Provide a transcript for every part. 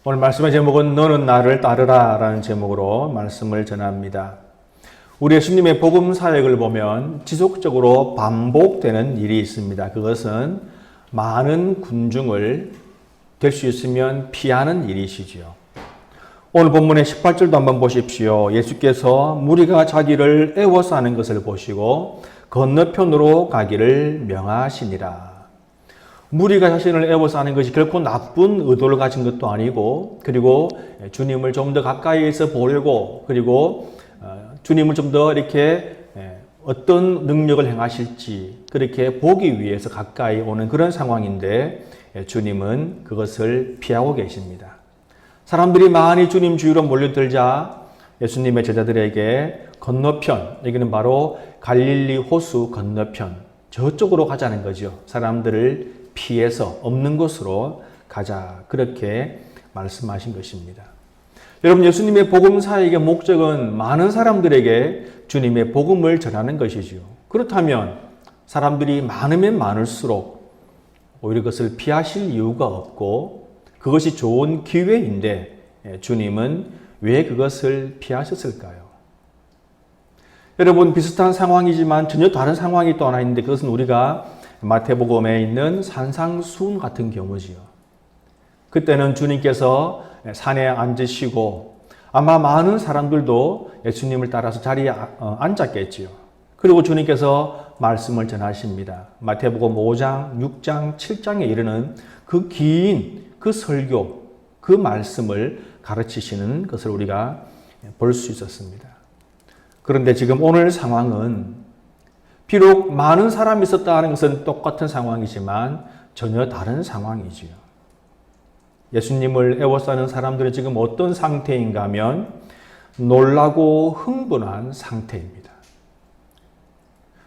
오늘 말씀의 제목은 너는 나를 따르라 라는 제목으로 말씀을 전합니다. 우리 예수님의 복음 사역을 보면 지속적으로 반복되는 일이 있습니다. 그것은 많은 군중을 될 수 있으면 피하는 일이시지요. 오늘 본문의 18절도 한번 보십시오. 예수께서 무리가 자기를 애워싸 하는 것을 보시고 건너편으로 가기를 명하시니라. 무리가 자신을 애워싸 하는 것이 결코 나쁜 의도를 가진 것도 아니고, 그리고 주님을 좀 더 가까이에서 보려고, 그리고 주님을 좀 더 이렇게 어떤 능력을 행하실지 그렇게 보기 위해서 가까이 오는 그런 상황인데, 주님은 그것을 피하고 계십니다. 사람들이 많이 주님 주위로 몰려들자 예수님의 제자들에게 건너편, 여기는 바로 갈릴리 호수 건너편, 저쪽으로 가자는 거죠. 사람들을 피해서 없는 곳으로 가자, 그렇게 말씀하신 것입니다. 여러분, 예수님의 복음 사역의 목적은 많은 사람들에게 주님의 복음을 전하는 것이지요. 그렇다면 사람들이 많으면 많을수록 오히려 그것을 피하실 이유가 없고 그것이 좋은 기회인데 주님은 왜 그것을 피하셨을까요? 여러분, 비슷한 상황이지만 전혀 다른 상황이 또 하나 있는데, 그것은 우리가 마태복음에 있는 산상수훈 같은 경우지요. 그때는 주님께서 산에 앉으시고 아마 많은 사람들도 예수님을 따라서 자리에 앉았겠지요. 그리고 주님께서 말씀을 전하십니다. 마태복음 5장, 6장, 7장에 이르는 그 긴 그 설교, 그 말씀을 가르치시는 것을 우리가 볼 수 있었습니다. 그런데 지금 오늘 상황은 비록 많은 사람이 있었다는 것은 똑같은 상황이지만 전혀 다른 상황이지요. 예수님을 애워싸는 사람들은 지금 어떤 상태인가 하면 놀라고 흥분한 상태입니다.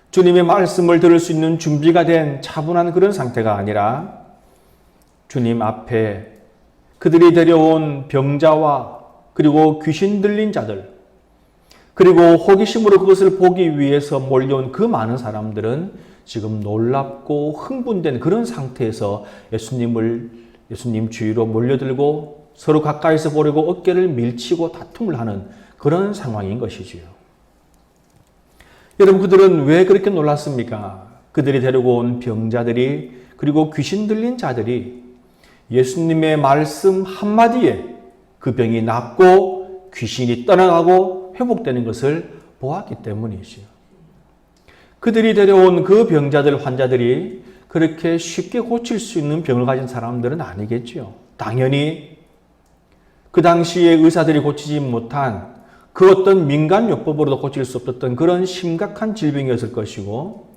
주님의 말씀을 들을 수 있는 준비가 된 차분한 그런 상태가 아니라 주님 앞에 그들이 데려온 병자와 그리고 귀신 들린 자들, 그리고 호기심으로 그것을 보기 위해서 몰려온 그 많은 사람들은 지금 놀랍고 흥분된 그런 상태에서 예수님 주위로 몰려들고 서로 가까이서 보려고 어깨를 밀치고 다툼을 하는 그런 상황인 것이지요. 여러분, 그들은 왜 그렇게 놀랐습니까? 그들이 데리고 온 병자들이, 그리고 귀신 들린 자들이 예수님의 말씀 한마디에 그 병이 낫고 귀신이 떠나가고 회복되는 것을 보았기 때문이지요. 그들이 데려온 그 병자들, 환자들이 그렇게 쉽게 고칠 수 있는 병을 가진 사람들은 아니겠지요. 당연히 그 당시에 의사들이 고치지 못한 그 어떤 민간요법으로도 고칠 수 없었던 그런 심각한 질병이었을 것이고,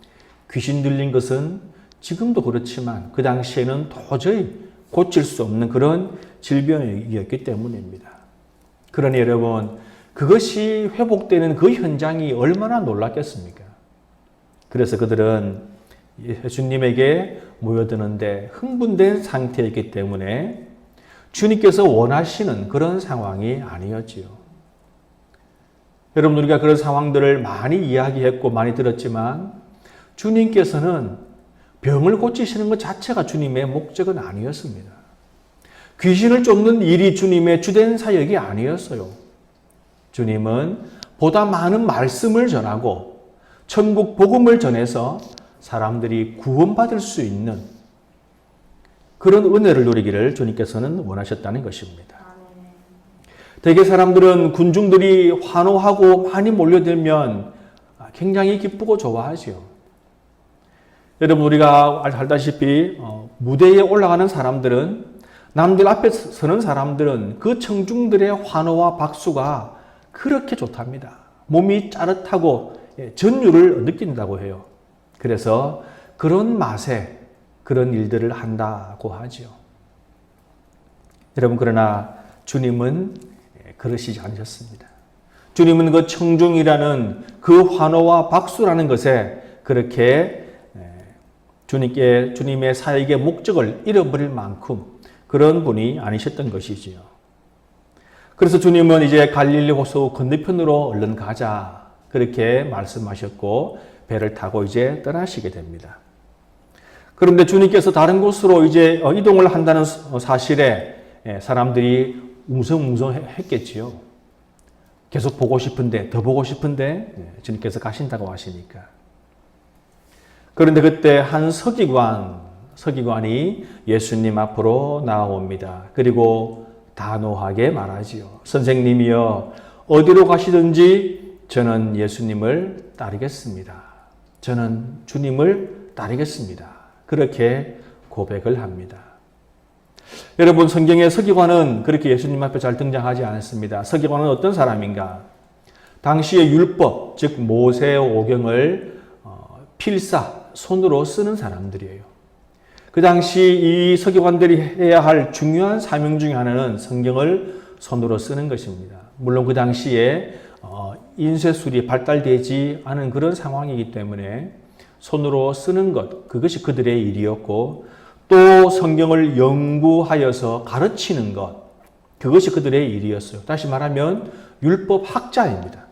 귀신 들린 것은 지금도 그렇지만 그 당시에는 도저히 고칠 수 없는 그런 질병이었기 때문입니다. 그러니 여러분, 그것이 회복되는 그 현장이 얼마나 놀랐겠습니까? 그래서 그들은 예수님에게 모여드는데 흥분된 상태이기 때문에 주님께서 원하시는 그런 상황이 아니었지요. 여러분, 우리가 그런 상황들을 많이 이야기했고 많이 들었지만 주님께서는 병을 고치시는 것 자체가 주님의 목적은 아니었습니다. 귀신을 쫓는 일이 주님의 주된 사역이 아니었어요. 주님은 보다 많은 말씀을 전하고 천국 복음을 전해서 사람들이 구원받을 수 있는 그런 은혜를 누리기를 주님께서는 원하셨다는 것입니다. 대개 사람들은 군중들이 환호하고 많이 몰려들면 굉장히 기쁘고 좋아하지요. 여러분, 우리가 알다시피 무대에 올라가는 사람들은, 남들 앞에 서는 사람들은 그 청중들의 환호와 박수가 그렇게 좋답니다. 몸이 짜릿하고 전율을 느낀다고 해요. 그래서 그런 맛에 그런 일들을 한다고 하죠. 여러분, 그러나 주님은 그러시지 않으셨습니다. 주님은 그 청중이라는 그 환호와 박수라는 것에 그렇게 주님의 사역의 목적을 잃어버릴 만큼 그런 분이 아니셨던 것이지요. 그래서 주님은 이제 갈릴리 호수 건너편으로 얼른 가자, 그렇게 말씀하셨고 배를 타고 이제 떠나시게 됩니다. 그런데 주님께서 다른 곳으로 이제 이동을 한다는 사실에 사람들이 웅성웅성했겠지요. 계속 보고 싶은데, 더 보고 싶은데 주님께서 가신다고 하시니까. 그런데 그때 한 서기관이 예수님 앞으로 나옵니다. 그리고 단호하게 말하지요. 선생님이여, 어디로 가시든지 저는 예수님을 따르겠습니다. 저는 주님을 따르겠습니다. 그렇게 고백을 합니다. 여러분, 성경의 서기관은 그렇게 예수님 앞에 잘 등장하지 않았습니다. 서기관은 어떤 사람인가? 당시의 율법, 즉 모세 오경을 필사, 손으로 쓰는 사람들이에요. 그 당시 이 서기관들이 해야 할 중요한 사명 중에 하나는 성경을 손으로 쓰는 것입니다. 물론 그 당시에 인쇄술이 발달되지 않은 그런 상황이기 때문에 손으로 쓰는 것, 그것이 그들의 일이었고, 또 성경을 연구하여서 가르치는 것, 그것이 그들의 일이었어요. 다시 말하면 율법 학자입니다.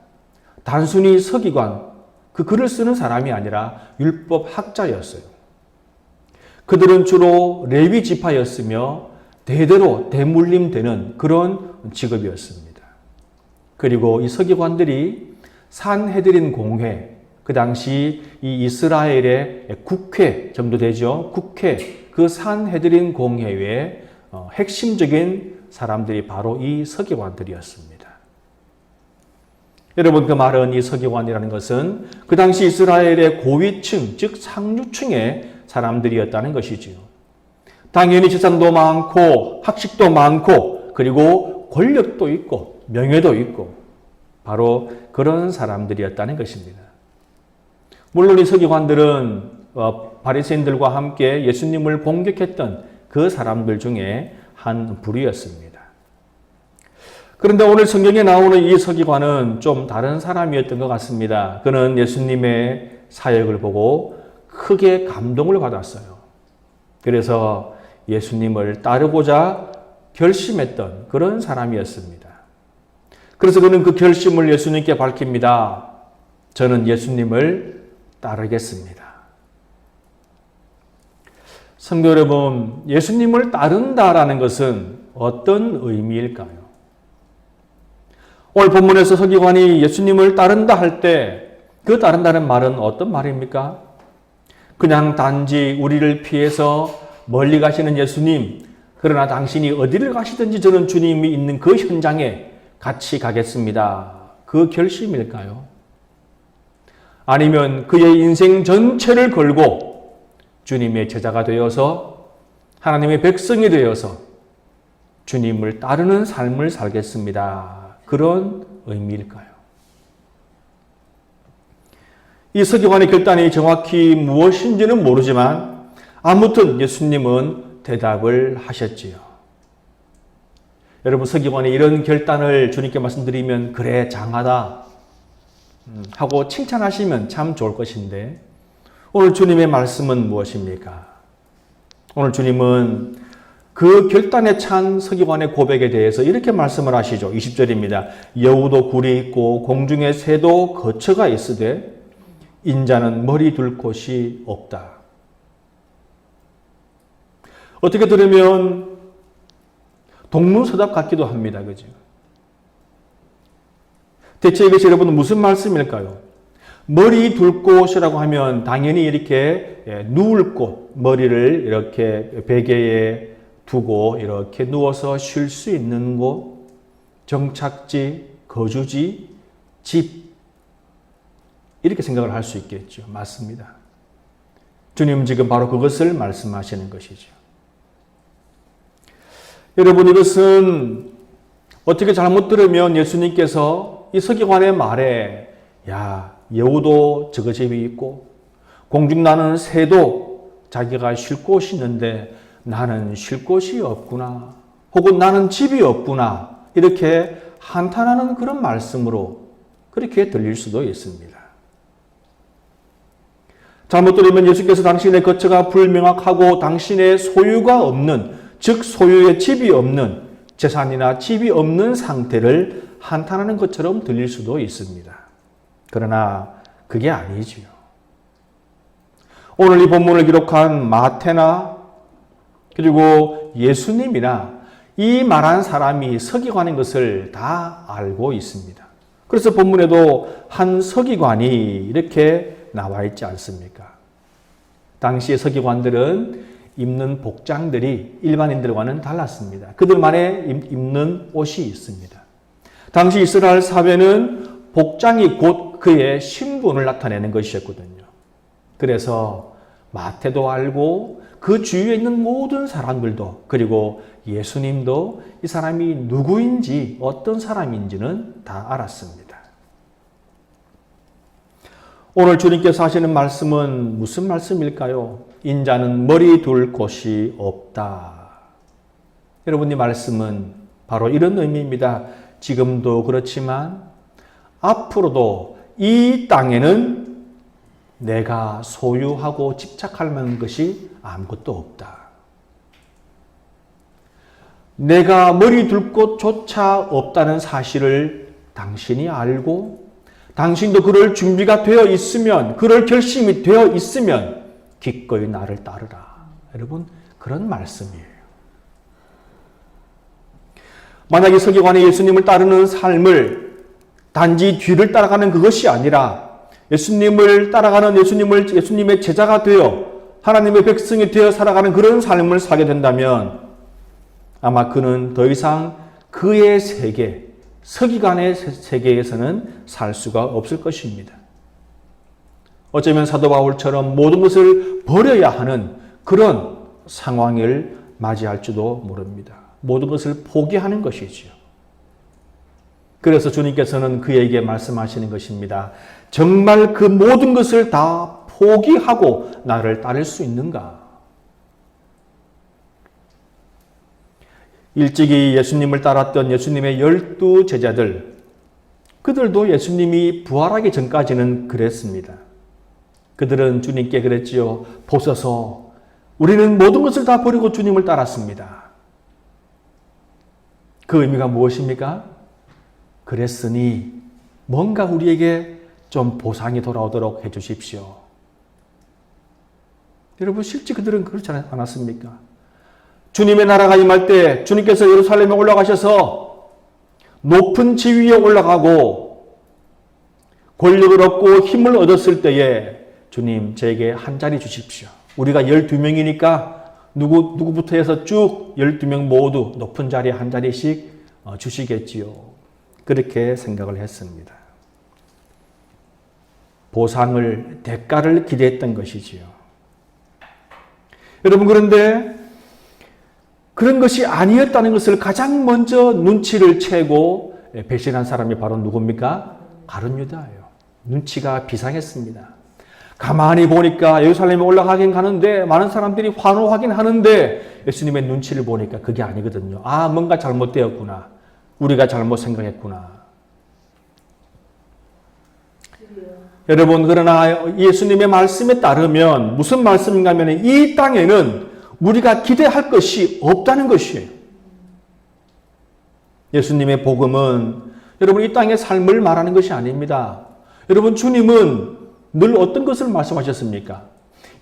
단순히 서기관, 그 글을 쓰는 사람이 아니라 율법 학자였어요. 그들은 주로 레위 지파였으며 대대로 대물림되는 그런 직업이었습니다. 그리고 이 서기관들이 산헤드린 공회, 그 당시 이 이스라엘의 국회 정도 되죠. 국회, 그 산헤드린 공회의 핵심적인 사람들이 바로 이 서기관들이었습니다. 여러분, 그 말은 이 서기관이라는 것은 그 당시 이스라엘의 고위층, 즉 상류층의 사람들이었다는 것이지요. 당연히 재산도 많고 학식도 많고 그리고 권력도 있고 명예도 있고 바로 그런 사람들이었다는 것입니다. 물론 이 서기관들은 바리새인들과 함께 예수님을 공격했던 그 사람들 중에 한 부류였습니다. 그런데 오늘 성경에 나오는 이 서기관은 좀 다른 사람이었던 것 같습니다. 그는 예수님의 사역을 보고 크게 감동을 받았어요. 그래서 예수님을 따르고자 결심했던 그런 사람이었습니다. 그래서 그는 그 결심을 예수님께 밝힙니다. 저는 예수님을 따르겠습니다. 성도 여러분, 예수님을 따른다라는 것은 어떤 의미일까요? 오늘 본문에서 서기관이 예수님을 따른다 할 때 그 따른다는 말은 어떤 말입니까? 그냥 단지 우리를 피해서 멀리 가시는 예수님, 그러나 당신이 어디를 가시든지 저는 주님이 있는 그 현장에 같이 가겠습니다. 그 결심일까요? 아니면 그의 인생 전체를 걸고 주님의 제자가 되어서 하나님의 백성이 되어서 주님을 따르는 삶을 살겠습니다. 그런 의미일까요? 이 서기관의 결단이 정확히 무엇인지는 모르지만 아무튼 예수님은 대답을 하셨지요. 여러분, 서기관이 이런 결단을 주님께 말씀드리면 그래 장하다 하고 칭찬하시면 참 좋을 것인데 오늘 주님의 말씀은 무엇입니까? 오늘 주님은 그 결단에 찬 서기관의 고백에 대해서 이렇게 말씀을 하시죠. 20절입니다. 여우도 굴이 있고 공중의 새도 거처가 있으되 인자는 머리 둘 곳이 없다. 어떻게 들으면 동문서답 같기도 합니다. 그죠? 대체 이것이 여러분 무슨 말씀일까요? 머리 둘 곳이라고 하면 당연히 이렇게 누울 곳, 머리를 이렇게 베개에 두고 이렇게 누워서 쉴 수 있는 곳, 정착지, 거주지, 집 이렇게 생각을 할 수 있겠죠. 맞습니다. 주님은 지금 바로 그것을 말씀하시는 것이죠. 여러분, 이것은 어떻게 잘못 들으면 예수님께서 이 서기관의 말에 야, 여우도 저거 집이 있고 공중 나는 새도 자기가 쉴 곳이 있는데 나는 쉴 곳이 없구나. 혹은 나는 집이 없구나. 이렇게 한탄하는 그런 말씀으로 그렇게 들릴 수도 있습니다. 잘못 들으면 예수께서 당신의 거처가 불명확하고 당신의 소유가 없는, 즉 소유의 집이 없는, 재산이나 집이 없는 상태를 한탄하는 것처럼 들릴 수도 있습니다. 그러나 그게 아니지요. 오늘 이 본문을 기록한 마태나 그리고 예수님이나 이 말한 사람이 서기관인 것을 다 알고 있습니다. 그래서 본문에도 한 서기관이 이렇게 나와 있지 않습니까? 당시의 서기관들은 입는 복장들이 일반인들과는 달랐습니다. 그들만의 입는 옷이 있습니다. 당시 이스라엘 사회는 복장이 곧 그의 신분을 나타내는 것이었거든요. 그래서 마태도 알고 그 주위에 있는 모든 사람들도, 그리고 예수님도 이 사람이 누구인지 어떤 사람인지는 다 알았습니다. 오늘 주님께서 하시는 말씀은 무슨 말씀일까요? 인자는 머리 둘 곳이 없다. 여러분, 이 말씀은 바로 이런 의미입니다. 지금도 그렇지만 앞으로도 이 땅에는 내가 소유하고 집착할 만한 것이 아무것도 없다. 내가 머리 둘 곳조차 없다는 사실을 당신이 알고 당신도 그럴 준비가 되어 있으면, 그럴 결심이 되어 있으면 기꺼이 나를 따르라. 여러분, 그런 말씀이에요. 만약에 서기관이 예수님을 따르는 삶을 단지 뒤를 따라가는 그것이 아니라 예수님을 따라가는 예수님의 제자가 되어 하나님의 백성이 되어 살아가는 그런 삶을 살게 된다면 아마 그는 더 이상 그의 세계, 서기관의 세계에서는 살 수가 없을 것입니다. 어쩌면 사도 바울처럼 모든 것을 버려야 하는 그런 상황을 맞이할지도 모릅니다. 모든 것을 포기하는 것이지요. 그래서 주님께서는 그에게 말씀하시는 것입니다. 정말 그 모든 것을 다 포기하고 나를 따를 수 있는가? 일찍이 예수님을 따랐던 예수님의 12 제자들, 그들도 예수님이 부활하기 전까지는 그랬습니다. 그들은 주님께 그랬지요. 보소서, 우리는 모든 것을 다 버리고 주님을 따랐습니다. 그 의미가 무엇입니까? 그랬으니 뭔가 우리에게 좀 보상이 돌아오도록 해주십시오. 여러분, 실제 그들은 그렇지 않았습니까? 주님의 나라가 임할 때 주님께서 예루살렘에 올라가셔서 높은 지위에 올라가고 권력을 얻고 힘을 얻었을 때에 주님, 저에게 한 자리 주십시오. 우리가 12명이니까 누구부터 해서 쭉 12명 모두 높은 자리에 한 자리씩 주시겠지요. 그렇게 생각을 했습니다. 보상을, 대가를 기대했던 것이지요. 여러분, 그런데 그런 것이 아니었다는 것을 가장 먼저 눈치를 채고 배신한 사람이 바로 누굽니까? 가룟 유다예요. 눈치가 비상했습니다. 가만히 보니까 예루살렘에 올라가긴 가는데 많은 사람들이 환호하긴 하는데 예수님의 눈치를 보니까 그게 아니거든요. 아, 뭔가 잘못되었구나. 우리가 잘못 생각했구나. 여러분, 그러나 예수님의 말씀에 따르면 무슨 말씀인가 하면 이 땅에는 우리가 기대할 것이 없다는 것이에요. 예수님의 복음은 여러분 이 땅의 삶을 말하는 것이 아닙니다. 여러분, 주님은 늘 어떤 것을 말씀하셨습니까?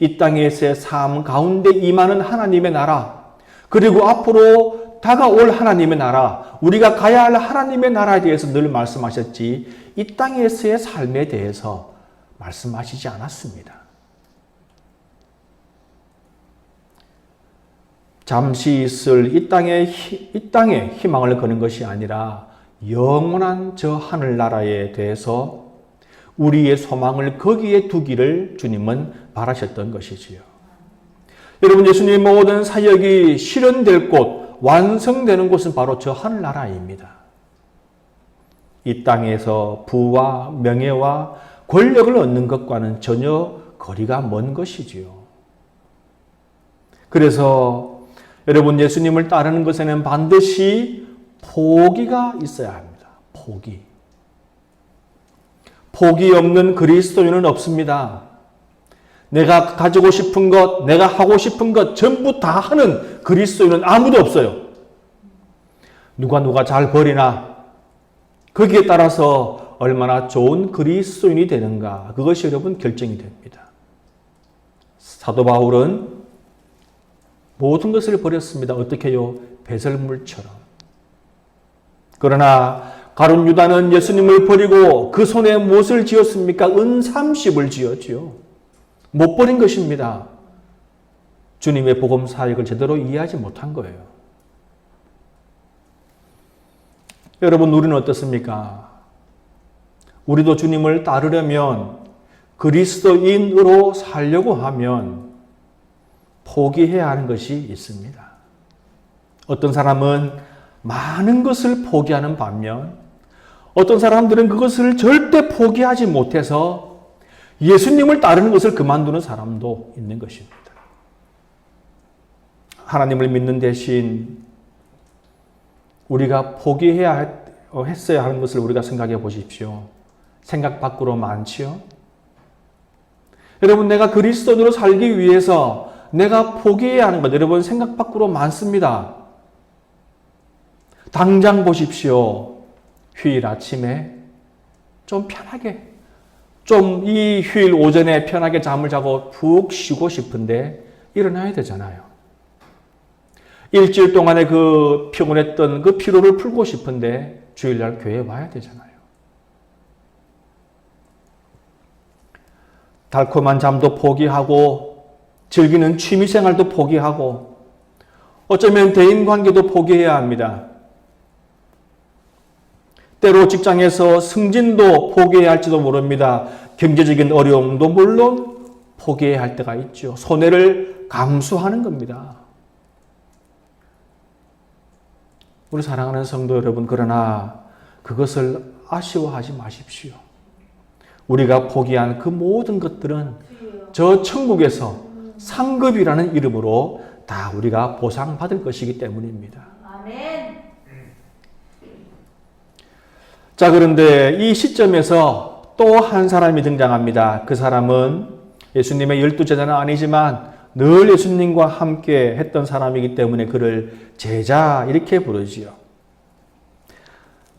이 땅에서의 삶 가운데 임하는 하나님의 나라, 그리고 앞으로 다가올 하나님의 나라, 우리가 가야 할 하나님의 나라에 대해서 늘 말씀하셨지 이 땅에서의 삶에 대해서 말씀하시지 않았습니다. 잠시 있을 이 땅에 희망을 거는 것이 아니라 영원한 저 하늘나라에 대해서 우리의 소망을 거기에 두기를 주님은 바라셨던 것이지요. 여러분, 예수님의 모든 사역이 실현될 곳, 완성되는 곳은 바로 저 하늘나라입니다. 이 땅에서 부와 명예와 권력을 얻는 것과는 전혀 거리가 먼 것이지요. 그래서 여러분, 예수님을 따르는 것에는 반드시 포기가 있어야 합니다. 포기 없는 그리스도인은 없습니다. 내가 가지고 싶은 것, 내가 하고 싶은 것 전부 다 하는 그리스도인은 아무도 없어요. 누가 잘 버리나 거기에 따라서 얼마나 좋은 그리스도인이 되는가, 그것이 여러분 결정이 됩니다. 사도 바울은 모든 것을 버렸습니다. 어떻게 해요? 배설물처럼. 그러나 가룟 유다는 예수님을 버리고 그 손에 무엇을 쥐었습니까? 은 30을 쥐었지요. 못 버린 것입니다. 주님의 복음 사역을 제대로 이해하지 못한 거예요. 여러분, 우리는 어떻습니까? 우리도 주님을 따르려면, 그리스도인으로 살려고 하면 포기해야 하는 것이 있습니다. 어떤 사람은 많은 것을 포기하는 반면 어떤 사람들은 그것을 절대 포기하지 못해서 예수님을 따르는 것을 그만두는 사람도 있는 것입니다. 하나님을 믿는 대신 우리가 했어야 하는 것을 우리가 생각해 보십시오. 생각 밖으로 많지요? 여러분, 내가 그리스도인으로 살기 위해서 내가 포기해야 하는 것, 여러분, 생각 밖으로 많습니다. 당장 보십시오. 휴일 아침에 좀 편하게, 좀 이 휴일 오전에 편하게 잠을 자고 푹 쉬고 싶은데 일어나야 되잖아요. 일주일 동안의 그 피곤했던 그 피로를 풀고 싶은데 주일날 교회에 와야 되잖아요. 달콤한 잠도 포기하고 즐기는 취미생활도 포기하고 어쩌면 대인관계도 포기해야 합니다. 때로 직장에서 승진도 포기해야 할지도 모릅니다. 경제적인 어려움도 물론 포기해야 할 때가 있죠. 손해를 감수하는 겁니다. 우리 사랑하는 성도 여러분, 그러나 그것을 아쉬워하지 마십시오. 우리가 포기한 그 모든 것들은 저 천국에서 상급이라는 이름으로 다 우리가 보상받을 것이기 때문입니다. 아멘. 자, 그런데 이 시점에서 또 한 사람이 등장합니다. 그 사람은 예수님의 12제자는 아니지만 늘 예수님과 함께 했던 사람이기 때문에 그를 제자 이렇게 부르지요.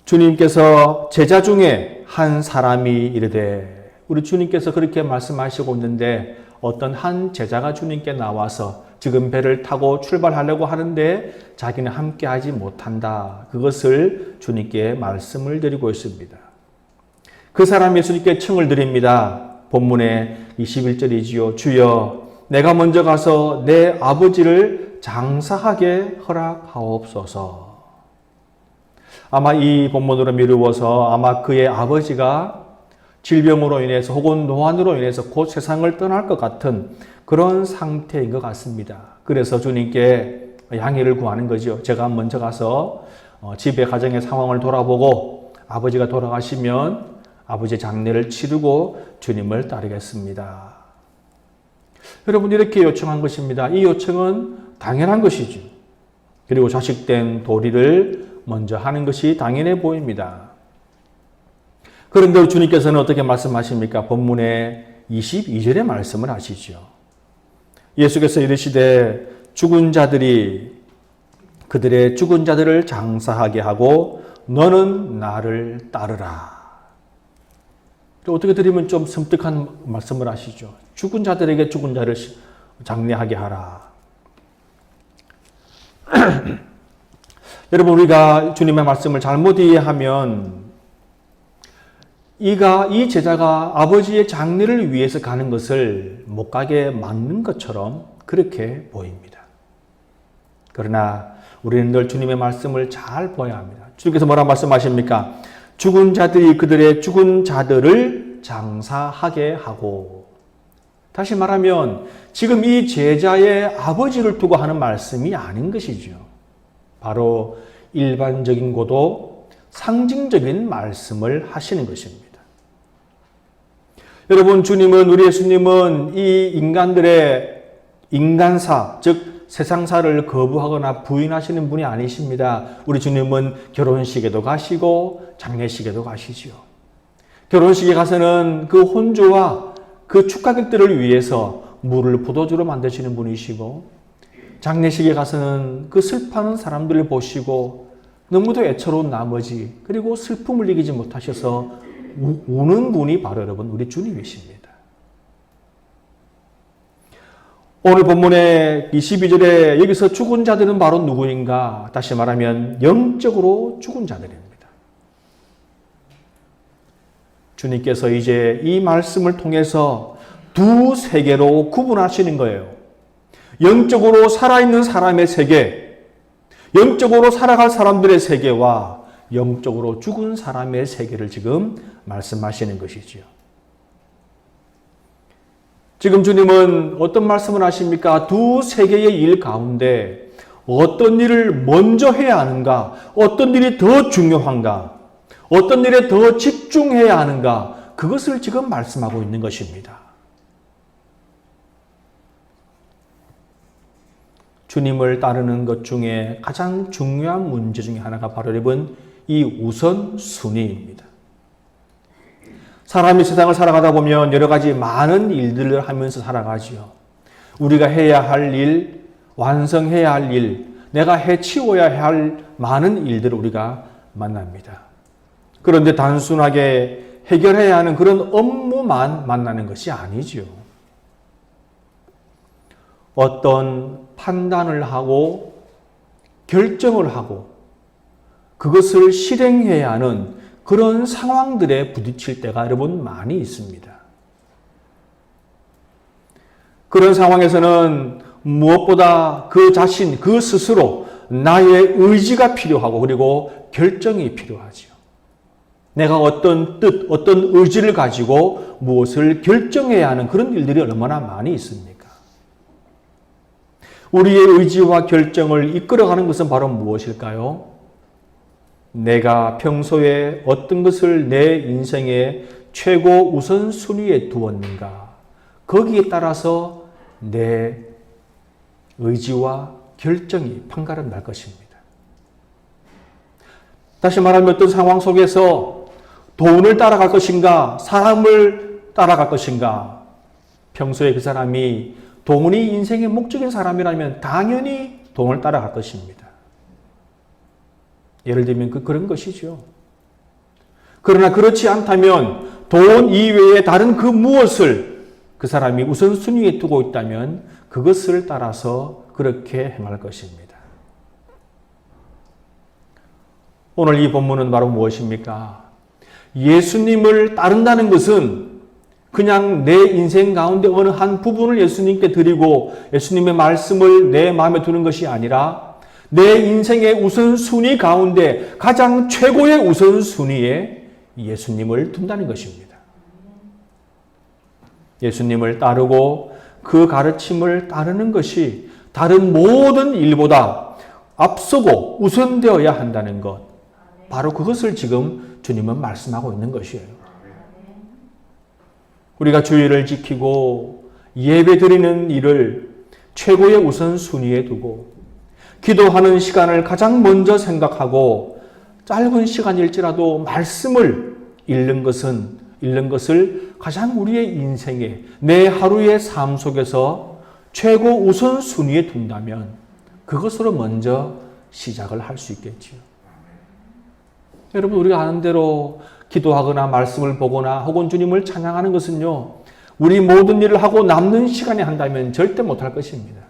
주님께서 제자 중에 한 사람이 이르되, 우리 주님께서 그렇게 말씀하시고 있는데 어떤 한 제자가 주님께 나와서 지금 배를 타고 출발하려고 하는데 자기는 함께 하지 못한다. 그것을 주님께 말씀을 드리고 있습니다. 그 사람이 예수님께 청을 드립니다. 본문의 21절이지요. 주여, 내가 먼저 가서 내 아버지를 장사하게 허락하옵소서. 아마 이 본문으로 미루어서 아마 그의 아버지가 질병으로 인해서 혹은 노환으로 인해서 곧 세상을 떠날 것 같은 그런 상태인 것 같습니다. 그래서 주님께 양해를 구하는 거죠. 제가 먼저 가서 집의 가정의 상황을 돌아보고 아버지가 돌아가시면 아버지의 장례를 치르고 주님을 따르겠습니다. 여러분, 이렇게 요청한 것입니다. 이 요청은 당연한 것이죠. 그리고 자식된 도리를 먼저 하는 것이 당연해 보입니다. 그런데 주님께서는 어떻게 말씀하십니까? 본문의 22절에 말씀을 하시죠. 예수께서 이르시되 죽은 자들이 그들의 죽은 자들을 장사하게 하고 너는 나를 따르라. 어떻게 들으면 좀 섬뜩한 말씀을 하시죠. 죽은 자들에게 죽은 자를 장례하게 하라. 여러분, 우리가 주님의 말씀을 잘못 이해하면 이 제자가 아버지의 장례를 위해서 가는 것을 못 가게 막는 것처럼 그렇게 보입니다. 그러나 우리는 늘 주님의 말씀을 잘 보아야 합니다. 주님께서 뭐라 말씀하십니까? 죽은 자들이 그들의 죽은 자들을 장사하게 하고, 다시 말하면 지금 이 제자의 아버지를 두고 하는 말씀이 아닌 것이죠. 바로 일반적인 고도 상징적인 말씀을 하시는 것입니다. 여러분, 우리 예수님은 이 인간들의 인간사, 즉 세상사를 거부하거나 부인하시는 분이 아니십니다. 우리 주님은 결혼식에도 가시고 장례식에도 가시지요. 결혼식에 가서는 그 혼주와 그 축가객들을 위해서 물을 포도주로 만드시는 분이시고, 장례식에 가서는 그 슬퍼하는 사람들을 보시고 너무도 애처로운 나머지, 그리고 슬픔을 이기지 못하셔서 우는 분이 바로 여러분 우리 주님이십니다. 오늘 본문의 22절에 여기서 죽은 자들은 바로 누구인가? 다시 말하면 영적으로 죽은 자들입니다. 주님께서 이제 이 말씀을 통해서 두 세계로 구분하시는 거예요. 영적으로 살아있는 사람의 세계, 영적으로 살아갈 사람들의 세계와 영적으로 죽은 사람의 세계를 지금 말씀하시는 것이지요. 지금 주님은 어떤 말씀을 하십니까? 두 세계의 일 가운데 어떤 일을 먼저 해야 하는가? 어떤 일이 더 중요한가? 어떤 일에 더 집중해야 하는가? 그것을 지금 말씀하고 있는 것입니다. 주님을 따르는 것 중에 가장 중요한 문제 중에 하나가 바로 여러분 이 우선순위입니다. 사람이 세상을 살아가다 보면 여러 가지 많은 일들을 하면서 살아가지요. 우리가 해야 할 일, 완성해야 할 일, 내가 해치워야 할 많은 일들을 우리가 만납니다. 그런데 단순하게 해결해야 하는 그런 업무만 만나는 것이 아니지요. 어떤 판단을 하고 결정을 하고 그것을 실행해야 하는 그런 상황들에 부딪힐 때가 여러분 많이 있습니다. 그런 상황에서는 무엇보다 그 자신, 그 스스로 나의 의지가 필요하고 그리고 결정이 필요하죠. 내가 어떤 뜻, 어떤 의지를 가지고 무엇을 결정해야 하는 그런 일들이 얼마나 많이 있습니까? 우리의 의지와 결정을 이끌어가는 것은 바로 무엇일까요? 내가 평소에 어떤 것을 내 인생의 최고 우선순위에 두었는가? 거기에 따라서 내 의지와 결정이 판가름 날 것입니다. 다시 말하면 어떤 상황 속에서 돈을 따라갈 것인가? 사람을 따라갈 것인가? 평소에 그 사람이 돈이 인생의 목적인 사람이라면 당연히 돈을 따라갈 것입니다. 예를 들면 그런 것이죠. 그러나 그렇지 않다면 돈 이외에 다른 그 무엇을 그 사람이 우선순위에 두고 있다면 그것을 따라서 그렇게 행할 것입니다. 오늘 이 본문은 바로 무엇입니까? 예수님을 따른다는 것은 그냥 내 인생 가운데 어느 한 부분을 예수님께 드리고 예수님의 말씀을 내 마음에 두는 것이 아니라 내 인생의 우선순위 가운데 가장 최고의 우선순위에 예수님을 둔다는 것입니다. 예수님을 따르고 그 가르침을 따르는 것이 다른 모든 일보다 앞서고 우선되어야 한다는 것. 바로 그것을 지금 주님은 말씀하고 있는 것이에요. 우리가 주의를 지키고 예배 드리는 일을 최고의 우선순위에 두고 기도하는 시간을 가장 먼저 생각하고 짧은 시간일지라도 말씀을 읽는 것을 가장 우리의 인생에 내 하루의 삶 속에서 최고 우선순위에 둔다면 그것으로 먼저 시작을 할 수 있겠지요. 여러분 우리가 아는 대로 기도하거나 말씀을 보거나 혹은 주님을 찬양하는 것은요. 우리 모든 일을 하고 남는 시간에 한다면 절대 못할 것입니다.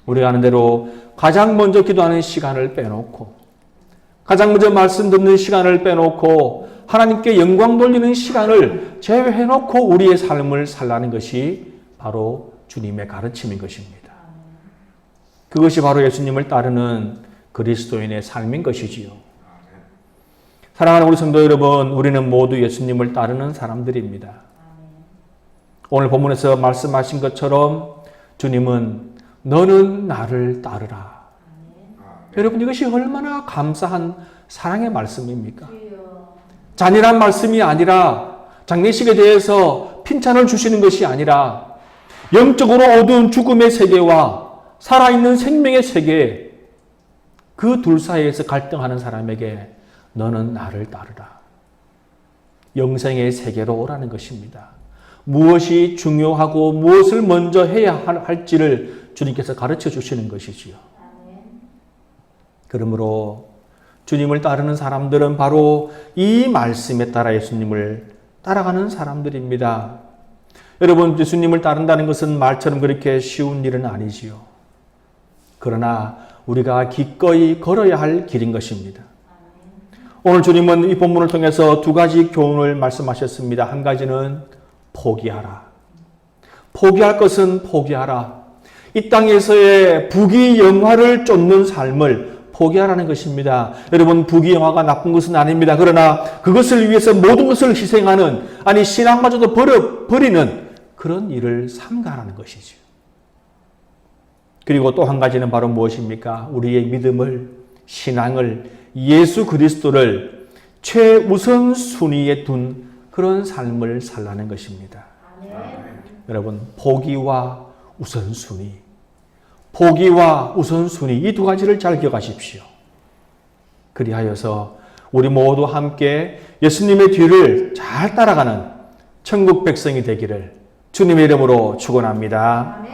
우리가 아는 대로 가장 먼저 기도하는 시간을 빼놓고 가장 먼저 말씀 듣는 시간을 빼놓고 하나님께 영광 돌리는 시간을 제외해놓고 우리의 삶을 살라는 것이 바로 주님의 가르침인 것입니다. 그것이 바로 예수님을 따르는 그리스도인의 삶인 것이지요. 사랑하는 우리 성도 여러분, 우리는 모두 예수님을 따르는 사람들입니다. 오늘 본문에서 말씀하신 것처럼 주님은 너는 나를 따르라. 여러분 이것이 얼마나 감사한 사랑의 말씀입니까? 잔인한 말씀이 아니라 장례식에 대해서 핀찬을 주시는 것이 아니라 영적으로 어두운 죽음의 세계와 살아있는 생명의 세계 그 둘 사이에서 갈등하는 사람에게 너는 나를 따르라. 영생의 세계로 오라는 것입니다. 무엇이 중요하고 무엇을 먼저 해야 할지를 주님께서 가르쳐 주시는 것이지요. 그러므로 주님을 따르는 사람들은 바로 이 말씀에 따라 예수님을 따라가는 사람들입니다. 여러분, 예수님을 따른다는 것은 말처럼 그렇게 쉬운 일은 아니지요. 그러나 우리가 기꺼이 걸어야 할 길인 것입니다. 오늘 주님은 이 본문을 통해서 두 가지 교훈을 말씀하셨습니다. 한 가지는 포기하라. 포기할 것은 포기하라. 이 땅에서의 부귀영화를 쫓는 삶을 포기하라는 것입니다. 여러분, 부귀영화가 나쁜 것은 아닙니다. 그러나 그것을 위해서 모든 것을 희생하는, 아니 신앙마저도 버리는 그런 일을 삼가라는 것이죠. 그리고 또 한 가지는 바로 무엇입니까? 우리의 믿음을, 신앙을, 예수 그리스도를 최우선 순위에 둔 그런 삶을 살라는 것입니다. 여러분, 포기와 우선순위, 포기와 우선순위, 이 두 가지를 잘 기억하십시오. 그리하여서 우리 모두 함께 예수님의 뒤를 잘 따라가는 천국 백성이 되기를 주님의 이름으로 축원합니다.